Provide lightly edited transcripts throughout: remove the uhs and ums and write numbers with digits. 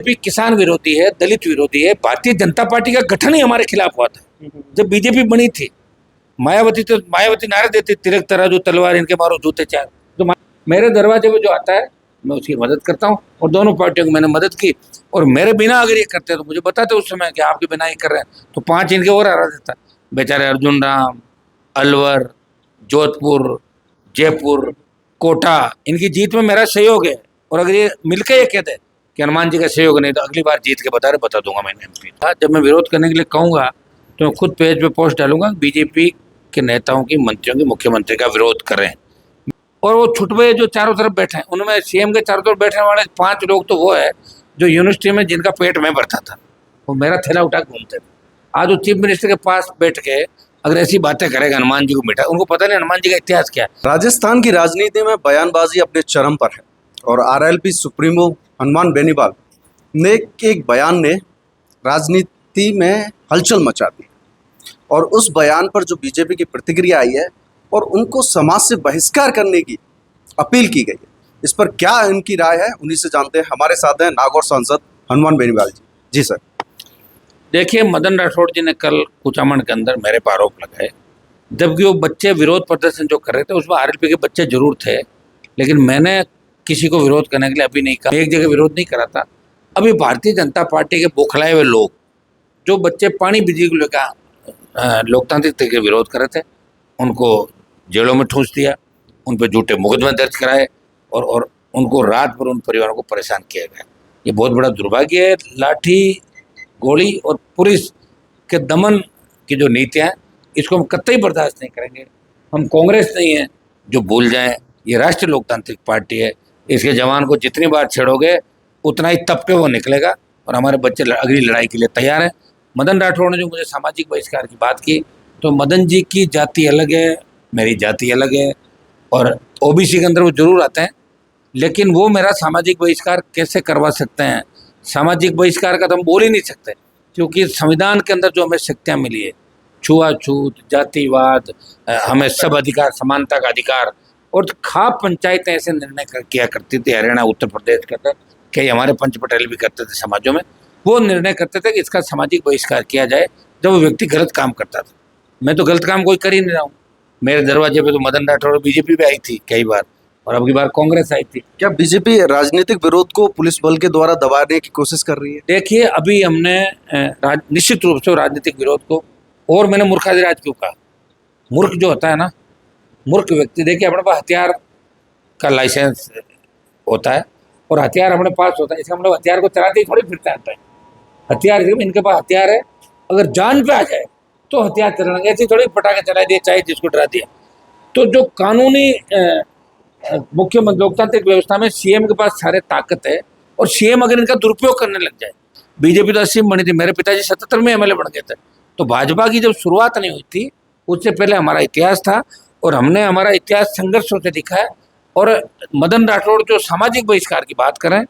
BJP किसान विरोधी है, दलित विरोधी है। भारतीय जनता पार्टी का गठन ही हमारे खिलाफ हुआ था जब बीजेपी बनी थी। मायावती नारे देती, तिरक तराजू तलवार इनके मारो जूते चार। तो मेरे दरवाजे पे जो आता है मैं उसकी मदद करता हूँ, और दोनों पार्टियों को मैंने मदद की। और मेरे बिना अगर ये करते तो मुझे बताते उस समय कि आपके बिना ये कर रहे हैं, तो 5 इनके और हरा देता। बेचारे अर्जुन राम, अलवर, जोधपुर, जयपुर, कोटा, इनकी जीत में मेरा सहयोग है। और अगर ये मिलकर ये कहते कि हनुमान जी का सहयोग नहीं, तो अगली बार जीत के बता दूंगा मैंने एमपी। जब मैं विरोध करने के लिए कहूंगा तो मैं खुद पेज पे पोस्ट डालूंगा, बीजेपी के नेताओं की, मंत्रियों की, मुख्यमंत्री का विरोध करें। और वो छुटवे जो चारों तरफ बैठे हैं, उनमें सीएम के चारों तरफ बैठने वाले 5 लोग तो वो है जो यूनिवर्सिटी में जिनका पेट में भरता था, वो मेरा थैला उठा घूमते थे। आज वो चीफ मिनिस्टर के पास बैठ के अगर ऐसी बातें करेगा हनुमान जी को मिटा, उनको पता नहीं हनुमान जी का इतिहास क्या है। राजस्थान की राजनीति में बयानबाजी अपने चरम पर है और आरएलपी सुप्रीमो हनुमान बेनीवाल ने एक बयान ने राजनीति में हलचल मचा दी, और उस बयान पर जो बीजेपी की प्रतिक्रिया आई है और उनको समाज से बहिष्कार करने की अपील की गई है, इस पर क्या इनकी राय है, उन्हीं से जानते हैं। हमारे साथ हैं नागौर सांसद हनुमान बेनीवाल जी। जी सर। देखिए, मदन राठौड़ जी ने कल कुचामन के अंदर मेरे पर आरोप लगाए, जबकि वो बच्चे विरोध प्रदर्शन जो कर रहे थे उसमें आरएलपी के बच्चे जरूर थे, लेकिन मैंने किसी को विरोध करने के लिए अभी नहीं कहा, एक जगह विरोध नहीं करा था। अभी भारतीय जनता पार्टी के बौखलाए हुए लोग जो बच्चे पानी बिजली को लेकर लोकतांत्रिक तरीके से विरोध कर रहे थे, उनको जेलों में ठूंस दिया, उन पर झूठे मुकदमे दर्ज कराए और उनको रात भर उन परिवारों को परेशान किया गया। ये बहुत बड़ा दुर्भाग्य है। लाठी, गोली और पुलिस के दमन की जो नीतियाँ हैं, इसको हम कतई बर्दाश्त नहीं करेंगे। हम कांग्रेस नहीं है जो भूल जाएं, ये राष्ट्रीय लोकतांत्रिक पार्टी है। इसके जवान को जितनी बार छेड़ोगे उतना ही तप के वो निकलेगा, और हमारे बच्चे अगली लड़ाई के लिए तैयार हैं। मदन राठौड़ ने जो मुझे सामाजिक बहिष्कार की बात की, तो मदन जी की जाति अलग है, मेरी जाति अलग है, और ओबीसी के अंदर वो जरूर आते हैं, लेकिन वो मेरा सामाजिक बहिष्कार कैसे करवा सकते हैं? सामाजिक बहिष्कार का तो हम बोल ही नहीं सकते, क्योंकि संविधान के अंदर जो हमें शक्तियाँ मिली है, छुआछूत, जातिवाद, हमें सब अधिकार, समानता का अधिकार, और खाप पंचायतें ऐसे निर्णय किया करती थी हरियाणा, उत्तर प्रदेश के अंदर, कई हमारे पंच पटेल भी करते थे समाजों में, वो निर्णय करते थे कि इसका सामाजिक बहिष्कार किया जाए जब वो व्यक्ति गलत काम करता था। मैं तो गलत काम कोई कर ही नहीं रहा हूँ। मेरे दरवाजे पे तो मदन राठौड़ बीजेपी भी आई थी कई बार, और अब की बार कांग्रेस आई थी। क्या बीजेपी राजनीतिक विरोध को पुलिस बल के द्वारा दबाने की कोशिश कर रही है? देखिए, अभी हमने निश्चित रूप से राजनीतिक विरोध को, और मैंने मूर्खाधिराज क्यों कहा? मूर्ख जो होता है ना, मूर्ख व्यक्ति, देखिए अपने पास हथियार का लाइसेंस होता है और हथियार अपने पास होता है, इसका मतलब हथियार को चलाते ही थोड़ी फिरता रहता है। हथियार, इनके पास हथियार है, अगर जान पे आ जाए तो हथियार चलाना, ऐसे थोड़ी पटाखे चला दिए चाहे जिसको डरा दिया। तो जो कानूनी मुख्यमंत्री लोकतांत्रिक व्यवस्था में सीएम के पास सारे ताकत है, और सीएम अगर इनका दुरुपयोग करने लग जाए, बीजेपी तो 80 में बनी थी, मेरे पिताजी 77 में एमएलए बन गए थे, तो भाजपा की जब शुरुआत नहीं हुई थी उससे पहले हमारा इतिहास था, और हमने हमारा इतिहास संघर्षों से दिखा है। और मदन राठौड़ जो सामाजिक बहिष्कार की बात करें,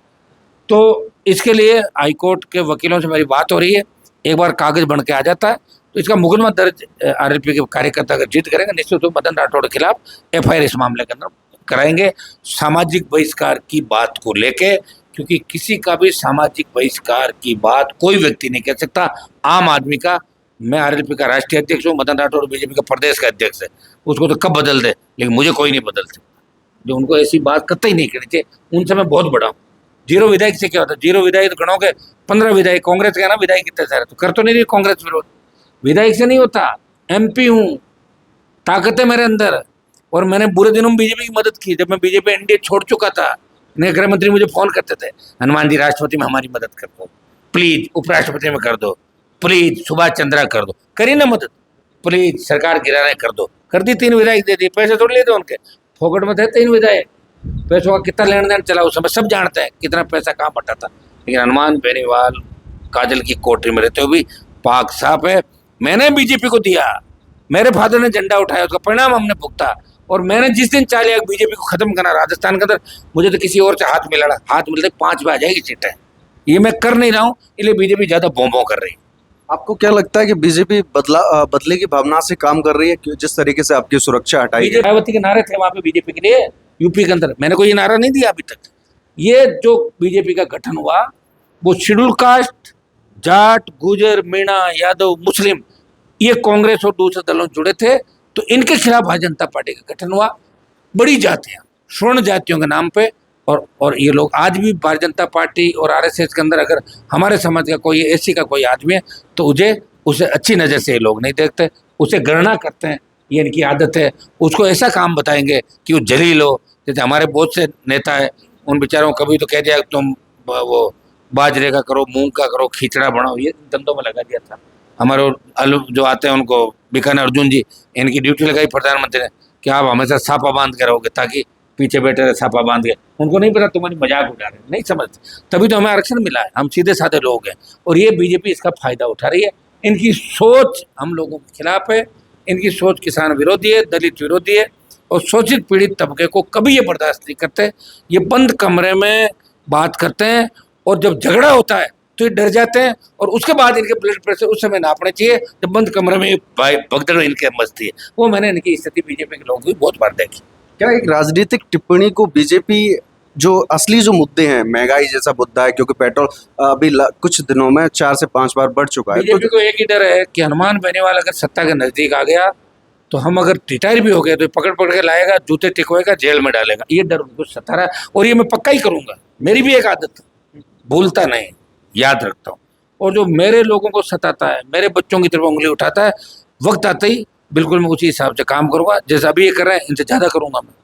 तो इसके लिए हाईकोर्ट के वकीलों से मेरी बात हो रही है, एक बार कागज बन के आ जाता है तो इसका मुकदमा दर्ज आरएलपी के कार्यकर्ता अगर जीत करेंगे, निश्चित रूप मदन राठौड़ के खिलाफ एफआईआर इस मामले के अंदर कराएंगे, सामाजिक बहिष्कार की बात को लेके, क्योंकि किसी का भी सामाजिक बहिष्कार की बात कोई व्यक्ति नहीं कह सकता। आम आदमी का, मैं आरएलपी का राष्ट्रीय अध्यक्ष हूँ, मदन राठौड़ बीजेपी का प्रदेश का अध्यक्ष है, उसको तो कब बदल दे, लेकिन मुझे कोई नहीं बदल सकता। जो उनको ऐसी बात कतई नहीं करनी चाहिए, उनसे मैं बहुत बड़ा हूँ। 0 विधायक से क्या होता है? 0 विधायक तो गणोगे 15 विधायक, कांग्रेस का ना विधायक कितने सारे, तो कर तो नहीं रही कांग्रेस विरोध। विधायक से नहीं होता, एमपी हूँ, ताकत है मेरे अंदर, और मैंने बुरे दिनों में बीजेपी की मदद की। जब मैं बीजेपी एनडीए छोड़ चुका था, मेरे गृह मंत्री मुझे फोन करते थे, हनुमान जी राष्ट्रपति में हमारी मदद कर दो प्लीज, उपराष्ट्रपति में कर दो प्लीज, सुभाष चंद्रा कर दो, करी ना मदद, प्लीज सरकार गिराने कर दो, कर दी। 3 विधायक दे दिए, पैसे थोड़ी लेते उनके, फोकट में थे 3 विधायक। पैसों का कितना लेन देन चला उस समय सब जानते हैं, कितना पैसा कहाँ बटा था। लेकिन हनुमान बेनीवाल काजल की कोठरी में रहते हुए भी पाक साफ है। मैंने बीजेपी को दिया, मेरे फादर ने झंडा उठाया, उसका परिणाम हमने भुगता, और मैंने जिस दिन चाह लिया बीजेपी को खत्म करना राजस्थान के अंदर, मुझे तो किसी और से हाथ मिला, हाथ मिलते 5 पे आ जाएगी सीटें। ये मैं कर नहीं रहा हूँ, इसलिए बीजेपी ज्यादा बों कर रही है। आपको क्या लगता है कि बीजेपी बदले की भावना से काम कर रही है, जिस तरीके से आपकी सुरक्षा हटाई है? मायावती के नारे थे वहां पे बीजेपी के लिए यूपी के अंदर, मैंने कोई नारा नहीं दिया अभी तक। ये जो बीजेपी का गठन हुआ, वो शेड्यूल कास्ट, जाट, गुजर, मीणा, यादव, मुस्लिम, ये कांग्रेस और दूसरे दलों से जुड़े थे, तो इनके खिलाफ भारतीय जनता पार्टी का गठन हुआ। बड़ी जातियां, स्वर्ण जातियों के नाम पे, और ये लोग आज भी भारतीय जनता पार्टी और आरएसएस के अंदर अगर हमारे समाज का कोई एससी का कोई आदमी है तो उसे अच्छी नज़र से ये लोग नहीं देखते, उसे गणना करते हैं, ये इनकी आदत है। उसको ऐसा काम बताएंगे कि वो जलील हो। जैसे हमारे बहुत से नेता है, उन बेचारों को कभी तो कह दिया तुम वो बाजरे का करो, मूंग का करो, खिचड़ा बनाओ, ये धंधों में लगा दिया था। हमारे जो आते हैं उनको बीकानेर अर्जुन जी, इनकी ड्यूटी लगाई प्रधानमंत्री ने कि आप हमेशा छापा बांध के रहोगे ताकि पीछे बैठे रहे छापा बांध के। उनको नहीं पता तुम्हारी मजाक उड़ा रहे, नहीं समझते। तभी तो हमें आरक्षण मिला है, हम सीधे साधे लोग हैं, और ये बीजेपी इसका फायदा उठा रही है। इनकी सोच हम लोगों के खिलाफ है, इनकी सोच किसान विरोधी है, दलित विरोधी है, और शोषित पीड़ित तबके को कभी ये बर्दाश्त नहीं करते। ये बंद कमरे में बात करते हैं, और जब झगड़ा होता है तो ये डर जाते हैं, और उसके बाद इनके ब्लड प्रेशर उस समय नापने चाहिए जब बंद कमरे में भगदड़ इनके मस्ती है। वो मैंने इनकी स्थिति बीजेपी के लोगों की बहुत बार देखी। क्या एक राजनीतिक टिप्पणी को बीजेपी जो असली जो मुद्दे हैं, महंगाई जैसा मुद्दा है, क्योंकि पेट्रोल अभी कुछ दिनों में 4 से 5 बार बढ़ चुका है, बीजेपी को एक ही डर है कि हनुमान बेनीवाल अगर सत्ता के नजदीक आ गया तो हम अगर रिटायर भी हो गए तो पकड़ पकड़ के लाएगा, जूते टिकवाएगा, जेल में डालेगा। ये डर उनको सता रहा है, और ये मैं पक्का ही करूंगा। मेरी भी एक आदत, भूलता नहीं, याद रखता हूँ। और जो मेरे लोगों को सताता है, मेरे बच्चों की तरफ उंगली उठाता है, वक्त आते ही बिल्कुल मैं उसी हिसाब से काम करूंगा। जैसा अभी ये कर रहे हैं, इनसे ज़्यादा करूंगा मैं।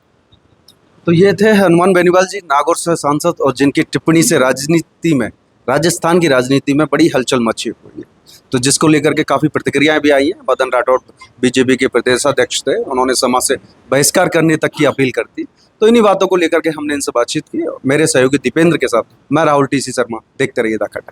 तो ये थे हनुमान बेनीवाल जी, नागौर से सांसद, और जिनकी टिप्पणी से राजनीति में, राजस्थान की राजनीति में बड़ी हलचल मची हुई है, तो जिसको लेकर के काफ़ी प्रतिक्रियाएं भी आई हैं। मदन राठौड़ बीजेपी के प्रदेशाध्यक्ष थे, उन्होंने सभा से बहिष्कार करने तक की अपील कर दी। तो इन्हीं बातों को लेकर के हमने इनसे बातचीत की। मेरे सहयोगी दीपेंद्र के साथ मैं राहुल टीसी शर्मा। देखते रहिए द खट।